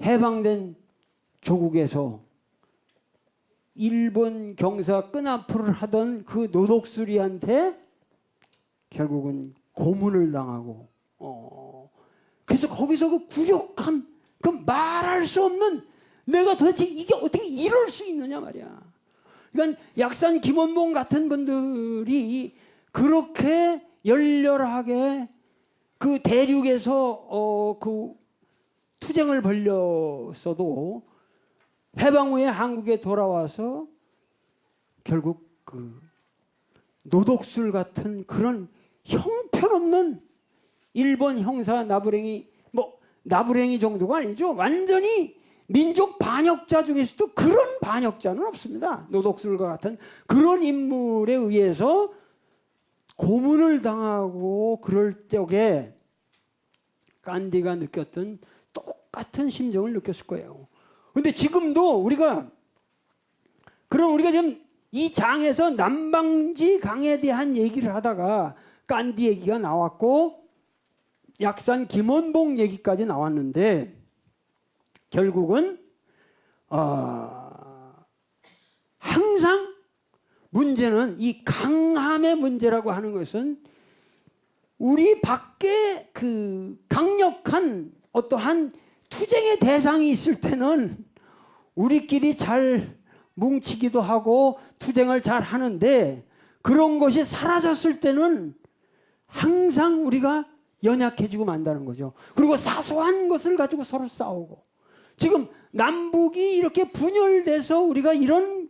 해방된 조국에서 일본 경사 끈앞을 하던 그 노독수리한테 결국은 고문을 당하고, 그래서 거기서 그 굴욕함, 그 말할 수 없는, 내가 도대체 이게 어떻게 이럴 수 있느냐 말이야. 그러니까 약산 김원봉 같은 분들이 그렇게 열렬하게 그 대륙에서 그 투쟁을 벌였어도 해방 후에 한국에 돌아와서 결국 그 노독술 같은 그런 형편없는 일본 형사 나부랭이, 뭐 나부랭이 정도가 아니죠. 완전히 민족 반역자 중에서도 그런 반역자는 없습니다. 노독술과 같은 그런 인물에 의해서 고문을 당하고 그럴 적에 간디가 느꼈던 똑같은 심정을 느꼈을 거예요. 근데 지금도 우리가 지금 이 장에서 남방지 강에 대한 얘기를 하다가 간디 얘기가 나왔고 약산 김원봉 얘기까지 나왔는데 결국은 항상 문제는 이 강함의 문제라고 하는 것은 우리 밖에 그 강력한 어떠한 투쟁의 대상이 있을 때는 우리끼리 잘 뭉치기도 하고 투쟁을 잘 하는데 그런 것이 사라졌을 때는 항상 우리가 연약해지고 만다는 거죠. 그리고 사소한 것을 가지고 서로 싸우고 지금 남북이 이렇게 분열돼서 우리가 이런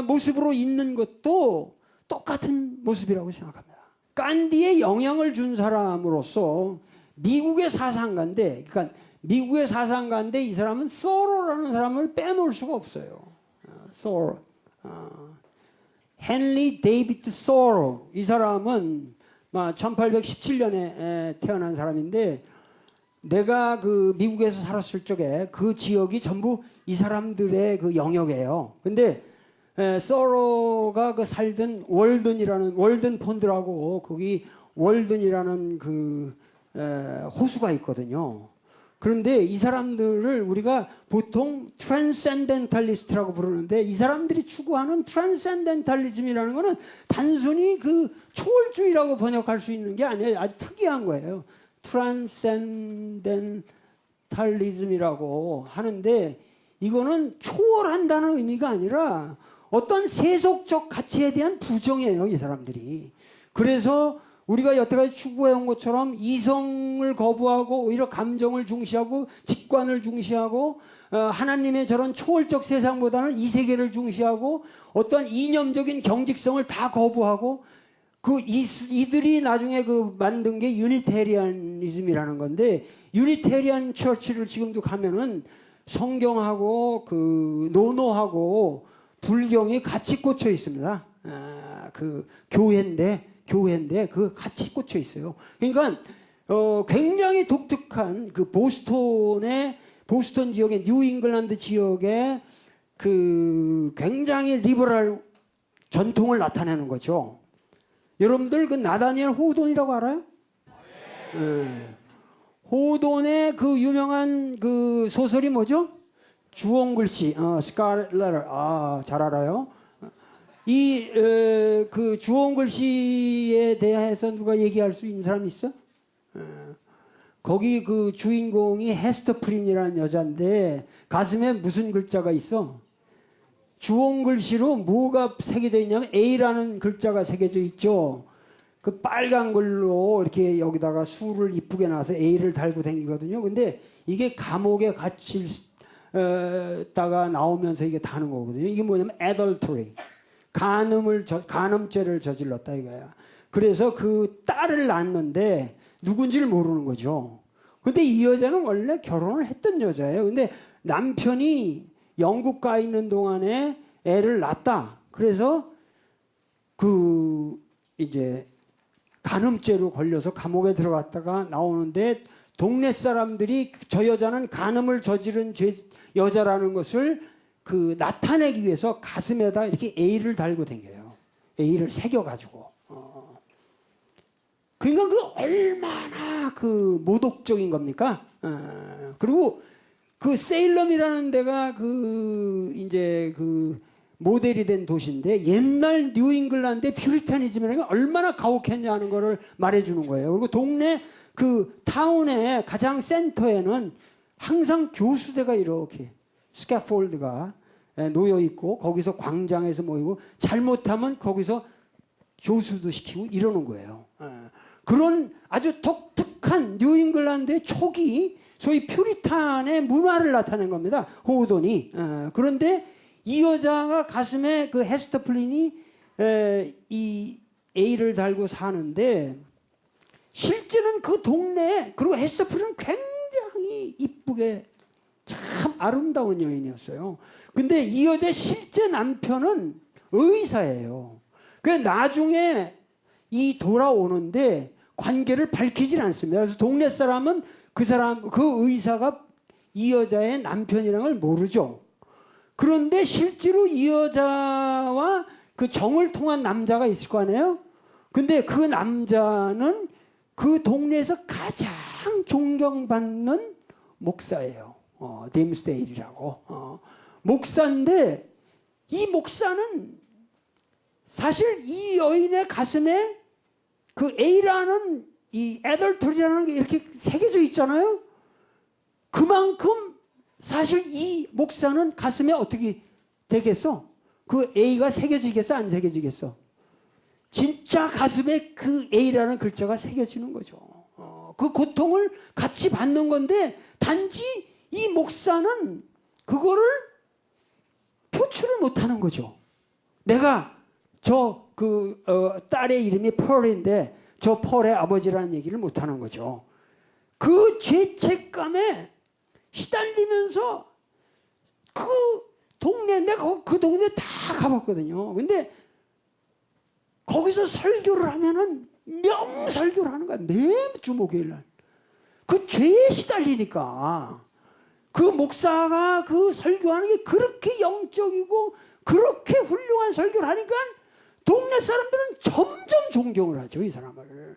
모습으로 있는 것도 똑같은 모습이라고 생각합니다. 간디에 영향을 준 사람으로서 미국의 사상가인데, 그러니까 미국의 사상가인데 이 사람은 소로라는 사람을 빼놓을 수가 없어요. 소로, 헨리 데이비드 소로. 이 사람은 1817년에 태어난 사람인데 내가 그 미국에서 살았을 적에 그 지역이 전부 이 사람들의 그 영역이에요. 근데 소로가 그 살던 월든 폰드라고 거기 월든이라는 그 호수가 있거든요. 그런데 이 사람들을 우리가 보통 트랜센덴탈리스트라고 부르는데 이 사람들이 추구하는 트랜센덴탈리즘이라는 거는 단순히 그 초월주의라고 번역할 수 있는 게 아니에요. 아주 특이한 거예요. 트랜센덴탈리즘이라고 하는데 이거는 초월한다는 의미가 아니라 어떤 세속적 가치에 대한 부정이에요, 이 사람들이. 그래서 우리가 여태까지 추구해온 것처럼 이성을 거부하고 오히려 감정을 중시하고 직관을 중시하고 하나님의 저런 초월적 세상보다는 이 세계를 중시하고 어떤 이념적인 경직성을 다 거부하고 이들이 나중에 만든 게 유니테리안이즘이라는 건데 유니테리안 처치를 지금도 가면은 성경하고 노노하고 불경이 같이 꽂혀 있습니다. 교회인데 같이 꽂혀 있어요. 그러니까 굉장히 독특한 보스턴 지역의 뉴잉글랜드 지역의 굉장히 리버럴 전통을 나타내는 거죠. 여러분들 나다니엘 호돈이라고 알아요? 호돈의 유명한 소설이 뭐죠? 주홍글씨, 스카렛 레터. 잘 알아요. 이 주홍글씨에 대해서 누가 얘기할 수 있는 사람 있어? 거기 주인공이 헤스터 프린이라는 여자인데 가슴에 무슨 글자가 있어? 주홍글씨로 뭐가 새겨져 있냐면 A라는 글자가 새겨져 있죠. 그 빨간 글로 이렇게 여기다가 수를 이쁘게 놔서 A를 달고 다니거든요. 근데 이게 감옥에 갇힐다가 나오면서 이게 다는 거거든요. 이게 뭐냐면 adultery. 간음죄를 저질렀다 이거야. 그래서 그 딸을 낳았는데 누군지를 모르는 거죠. 근데 이 여자는 원래 결혼을 했던 여자예요. 근데 남편이 영국 가 있는 동안에 애를 낳았다. 그래서 이제 간음죄로 걸려서 감옥에 들어갔다가 나오는데 동네 사람들이 저 여자는 간음을 저지른 여자라는 것을 나타내기 위해서 가슴에다 이렇게 A를 달고 다녀요. A를 새겨가지고. 그러니까 얼마나 모독적인 겁니까? 그리고 그 세일럼이라는 데가 이제 모델이 된 도시인데 옛날 뉴잉글랜드의 퓨리타니즘이라는 게 얼마나 가혹했냐 하는 거를 말해주는 거예요. 그리고 동네 타운의 가장 센터에는 항상 교수대가 이렇게 스캐폴드가 놓여 있고 거기서 광장에서 모이고 잘못하면 거기서 교수도 시키고 이러는 거예요. 그런 아주 독특한 뉴잉글랜드의 초기 소위 퓨리탄의 문화를 나타낸 겁니다. 호우돈이. 그런데 이 여자가 가슴에 헤스터 플린이 이 A를 달고 사는데 실제는 그 동네에 그리고 헤스터 플린은 굉장히 이쁘게 참 아름다운 여인이었어요. 근데 이 여자의 실제 남편은 의사예요. 그래서 나중에 돌아오는데 관계를 밝히질 않습니다. 그래서 동네 사람은 그 의사가 이 여자의 남편이라는 걸 모르죠. 그런데 실제로 이 여자와 그 정을 통한 남자가 있을 거 아니에요? 근데 그 남자는 그 동네에서 가장 존경받는 목사예요. 딤스데일이라고. 목사인데 이 목사는 사실 이 여인의 가슴에 그 A라는 이 애덜터리라는 게 이렇게 새겨져 있잖아요. 그만큼 사실 이 목사는 가슴에 어떻게 되겠어? 그 A가 새겨지겠어? 안 새겨지겠어? 진짜 가슴에 그 A라는 글자가 새겨지는 거죠. 그 고통을 같이 받는 건데 단지 이 목사는 그거를 표출을 못하는 거죠. 내가 딸의 이름이 펄인데 저 펄의 아버지라는 얘기를 못하는 거죠. 그 죄책감에 시달리면서 내가 그 동네 다 가봤거든요. 근데 거기서 설교를 하면은 명설교를 하는 거야. 매주 목요일날. 그 죄에 시달리니까. 그 목사가 그 설교하는 게 그렇게 영적이고 그렇게 훌륭한 설교를 하니까 동네 사람들은 점점 존경을 하죠, 이 사람을.